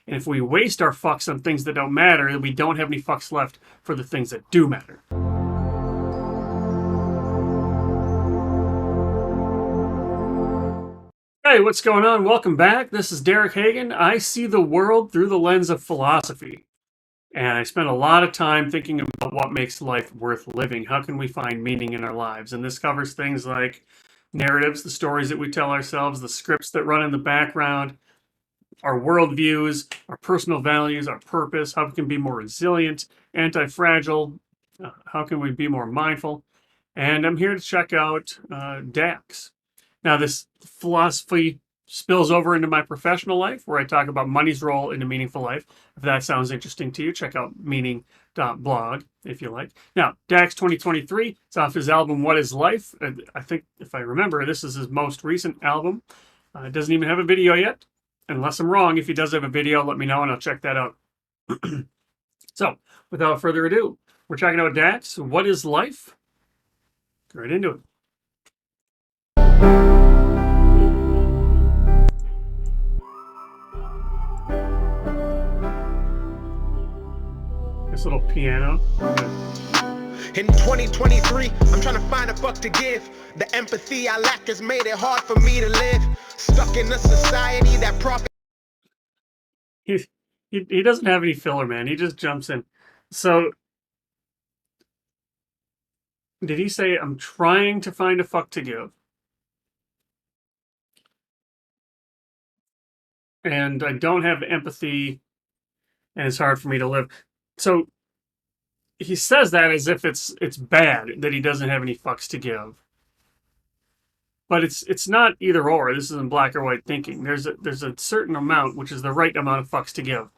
And if we waste our fucks on things that don't matter, we don't have any fucks left for the things that do matter. Hey, what's going on? Welcome back. This is Derek Hagan. I see the world through the lens of philosophy. And I spend a lot of time thinking about what makes life worth living. How can we find meaning in our lives? And this covers things like narratives, the stories that we tell ourselves, the scripts that run in the background, our worldviews, our personal values, our purpose, how we can be more resilient, anti-fragile, how can we be more mindful. And I'm here to check out DAX. Now, this philosophy spills over into my professional life, where I talk about money's role in a meaningful life. If that sounds interesting to you, check out meaning.blog if you like. Now, DAX 2023, it's off his album, What is Life? I think, if I remember, this is his most recent album. It doesn't even have a video yet. Unless I'm wrong, if he does have a video, let me know and I'll check that out. So, without further ado, we're checking out DAX, What is Life? Get right into it. This little piano. In 2023, I'm trying to find a fuck to give. The empathy I lack has made it hard for me to live. Stuck in a society that profits. He doesn't have any filler, man. He just jumps in. So, did he say, I'm trying to find a fuck to give? And I don't have empathy, and it's hard for me to live. So, he says that as if it's bad that he doesn't have any fucks to give. But it's not either or. This isn't black or white thinking. There's a certain amount, which is the right amount of fucks to give.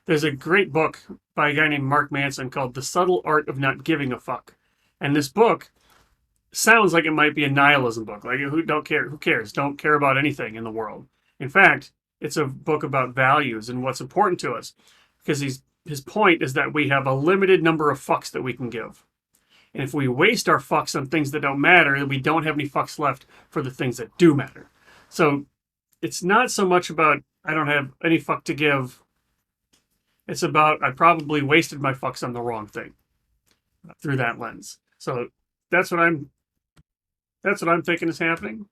There's a great book by a guy named Mark Manson called The Subtle Art of Not Giving a Fuck. And this book sounds like it might be a nihilism book. Like, who cares? Don't care about anything in the world. In fact, it's a book about values and what's important to us. Because his point is that we have a limited number of fucks that we can give. And if we waste our fucks on things that don't matter, we don't have any fucks left for the things that do matter. So it's not so much about I don't have any fuck to give. It's about I probably wasted my fucks on the wrong thing through that lens. So that's what I'm thinking is happening.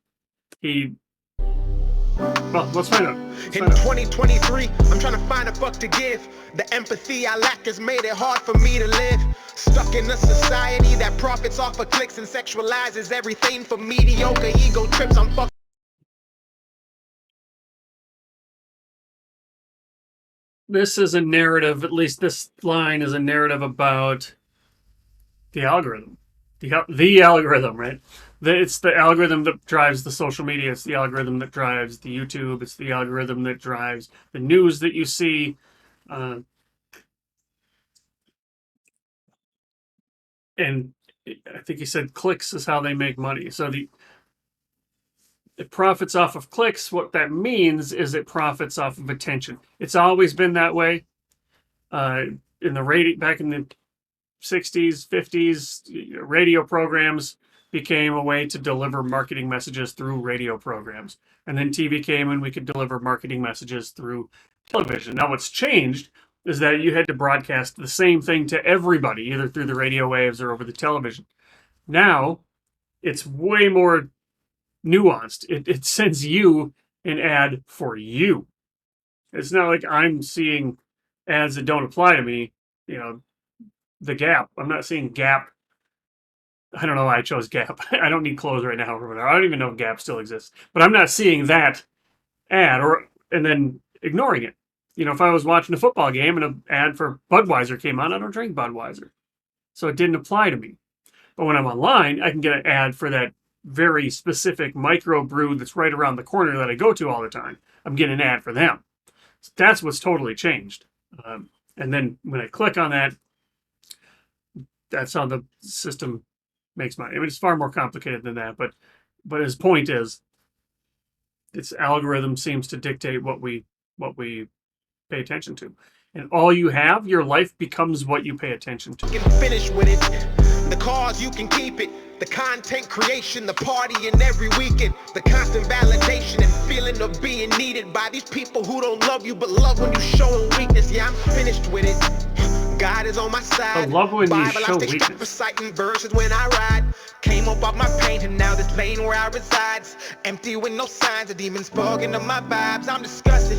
Well, let's find out. In 2023, I'm trying to find a fuck to give. The empathy I lack has made it hard for me to live. Stuck in a society that profits off of clicks and sexualizes everything for mediocre ego trips. I'm fucking. This is a narrative, at least this line is a narrative about the algorithm. The algorithm, right? It's the algorithm that drives the social media. It's the algorithm that drives the YouTube. It's the algorithm that drives the news that you see. And I think he said clicks is how they make money. So it profits off of clicks. What that means is it profits off of attention. It's always been that way. In the radio, back in the 60s, 50s, radio programs became a way to deliver marketing messages through radio programs. And then TV came and we could deliver marketing messages through television. Now what's changed is that you had to broadcast the same thing to everybody, either through the radio waves or over the television. Now, it's way more nuanced. It sends you an ad for you. It's not like I'm seeing ads that don't apply to me. You know, the Gap. I'm not seeing Gap. I don't know why I chose Gap. I don't need clothes right now. I don't even know if Gap still exists. But I'm not seeing that ad and then ignoring it. You know, if I was watching a football game and an ad for Budweiser came on, I don't drink Budweiser. So it didn't apply to me. But when I'm online, I can get an ad for that very specific micro brew that's right around the corner that I go to all the time. I'm getting an ad for them. So that's what's totally changed. And then when I click on that, that's how the system makes money. I mean, it's far more complicated than that. But his point is, its algorithm seems to dictate what we pay attention to. And all you have, your life becomes what you pay attention to. Finish with it. The cause you can keep it. The content creation, the party and every weekend. The constant validation and feeling of being needed by these people who don't love you but love when you show them weakness. Yeah, I'm finished with it. God is on my side. I love when you Bible, show I stay strapped weakness. reciting verses when I ride. Came up off my pain and now this lane where I resides. Empty with no signs of demons bugging up my vibes. I'm disgusted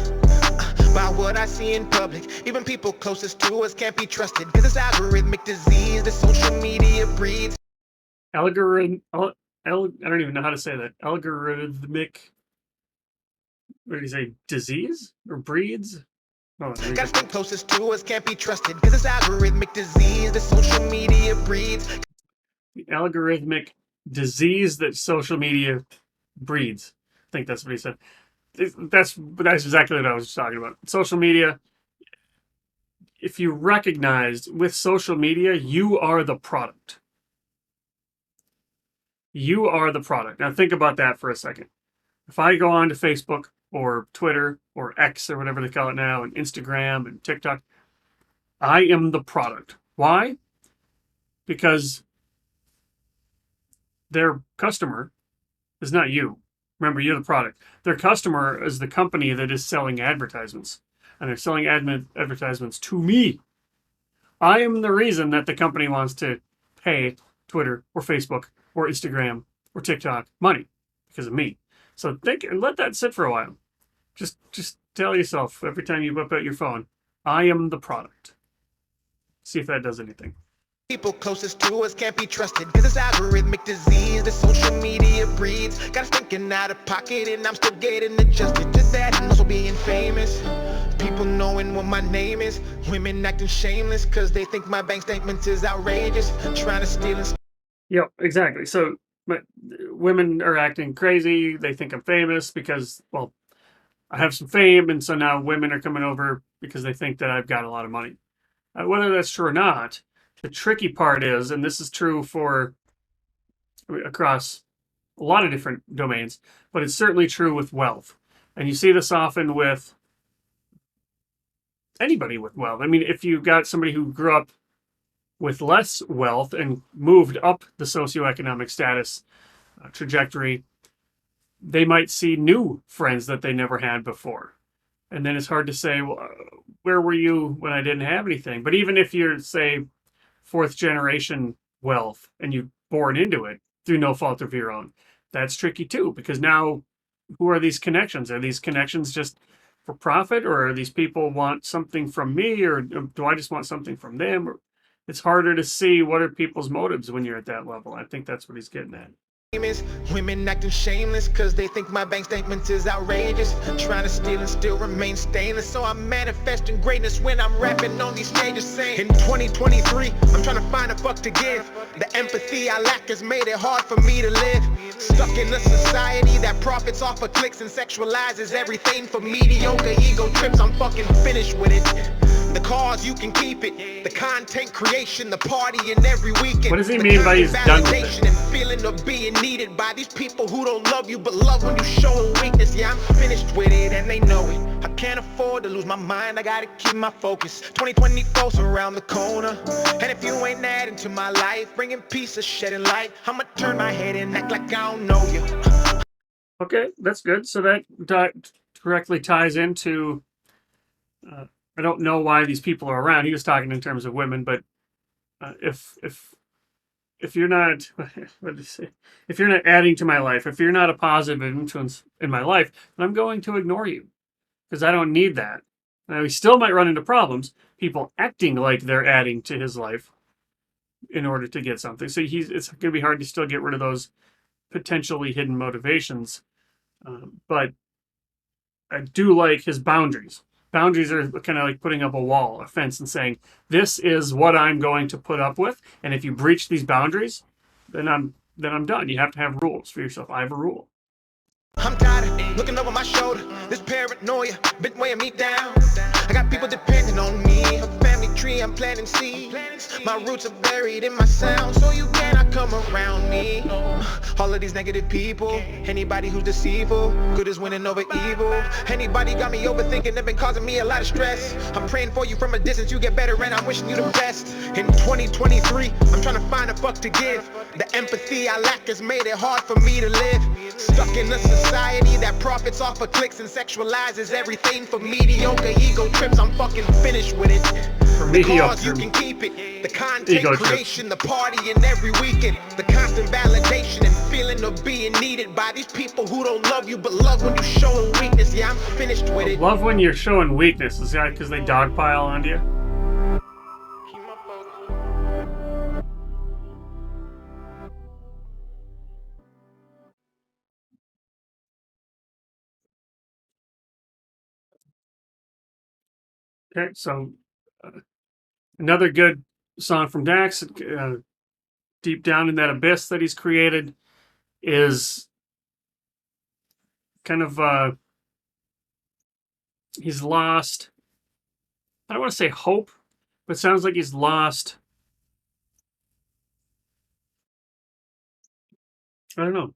by what I see in public. Even people closest to us can't be trusted. Cause it's algorithmic disease that social media breeds. I don't even know how to say that. Algorithmic. What did he say? Disease or breeds? Oh, Gotta stay closest to us can't be trusted. Cause it's algorithmic disease that social media breeds. the algorithmic disease that social media breeds. I think that's what he said. That's exactly what I was talking about. Social media. If you recognize with social media, you are the product. You are the product. Now think about that for a second. If I go on to Facebook or Twitter or X or whatever they call it now, and Instagram and TikTok, I am the product. Why? Because their customer is not you. Remember, you're the product. Their customer is the company that is selling advertisements, and they're selling advertisements to me. I am the reason that the company wants to pay Twitter or Facebook or Instagram or TikTok money because of me. So think and let that sit for a while. Just tell yourself every time you whip out your phone, I am the product. See if that does anything. People closest to us can't be trusted. Cause it's algorithmic disease that social media breeds. Got us thinking out of pocket and I'm still getting adjusted to that. And also being famous. People knowing what my name is. Women acting shameless cause they think my bank statement is outrageous. Trying to steal and Yep, exactly. So but women are acting crazy. They think I'm famous because, well, I have some fame. And so now women are coming over because they think that I've got a lot of money. Whether that's true or not, the tricky part is, and this is true for across a lot of different domains, but it's certainly true with wealth. And you see this often with anybody with wealth. I mean, if you got somebody who grew up with less wealth and moved up the socioeconomic status trajectory, they might see new friends that they never had before. And then it's hard to say, well, where were you when I didn't have anything? But even if you're, say, fourth generation wealth and you're born into it through no fault of your own, that's tricky too, because now who are these connections? Are these connections just for profit, or are these people want something from me, or do I just want something from them? Or it's harder to see what are people's motives when you're at that level. I think that's what he's getting at. women acting shameless cause they think my bank statement is outrageous. Trying to steal and still remain stainless. So I'm manifesting greatness when I'm rapping on these stages saying, in 2023, I'm trying to find a fuck to give. The empathy I lack has made it hard for me to live. Stuck in a society that profits off of clicks and sexualizes everything for mediocre ego trips. I'm fucking finished with it. The cause, you can keep it. The content creation, the party and every weekend. What does he mean by he's done with it? And feeling of being needed by these people who don't love you but love when you show them weakness. Yeah, I'm finished with it and they know it. I can't afford to lose my mind, I gotta keep my focus. 2024's around the corner, and if you ain't adding to my life, bringing peace or shedding light, I'ma turn my head and act like I don't know you. Okay, that's good. So that directly ties into I don't know why these people are around. He was talking in terms of women, but if you're not, what did he say? If you're not adding to my life, if you're not a positive influence in my life, then I'm going to ignore you because I don't need that. Now, he still might run into problems, people acting like they're adding to his life in order to get something. So it's going to be hard to still get rid of those potentially hidden motivations. But I do like his boundaries. Boundaries are kind of like putting up a wall, a fence, and saying, this is what I'm going to put up with. And if you breach these boundaries, then I'm done. You have to have rules for yourself. I have a rule. I'm tired of looking over my shoulder. This paranoia been weighing me down. I got people depending on me. A family tree, I'm planting seeds. My roots are buried in my sound, so you cannot come around me. All of these negative people, anybody who's deceitful, good is winning over evil. Anybody got me overthinking, they've been causing me a lot of stress. I'm praying for you from a distance, you get better, and I'm wishing you the best. In 2023, I'm trying to find a fuck to give. The empathy I lack has made it hard for me to live. Stuck in a society that profits off of clicks and sexualizes everything for mediocre ego trips. I'm fucking finished with it. For The mediocre cause, you can keep it. The content ego trips. creation, the partying every weekend, the constant validation and feeling of being needed by these people who don't love you but love when you're showing weakness. Yeah, I'm finished with it. Love when you're showing weakness. Is that because they dogpile onto you? Okay, so another good song from Dax, deep down in that abyss that he's created, is kind of he's lost. I don't want to say hope, but it sounds like he's lost. I don't know.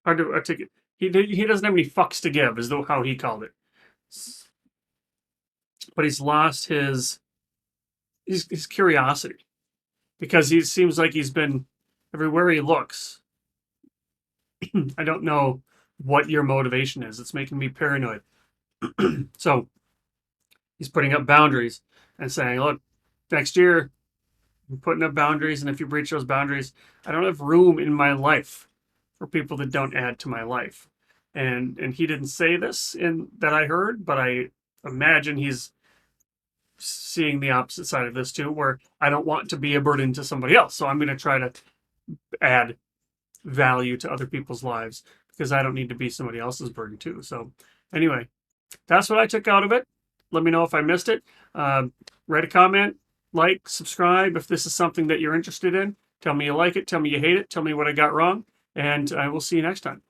Hard to articulate. He doesn't have any fucks to give, is though how he called it. But he's lost his curiosity, because he seems like he's been everywhere he looks. I don't know what your motivation is. It's making me paranoid. So he's putting up boundaries and saying, look, next year I'm putting up boundaries, and if you breach those boundaries, I don't have room in my life for people that don't add to my life. And he didn't say this in that I heard, but I imagine he's seeing the opposite side of this too, where I don't want to be a burden to somebody else. So I'm going to try to add value to other people's lives, because I don't need to be somebody else's burden too. So anyway, that's what I took out of it. Let me know if I missed it. Write a comment, like, subscribe if this is something that you're interested in. Tell me you like it. Tell me you hate it. Tell me what I got wrong. And I will see you next time.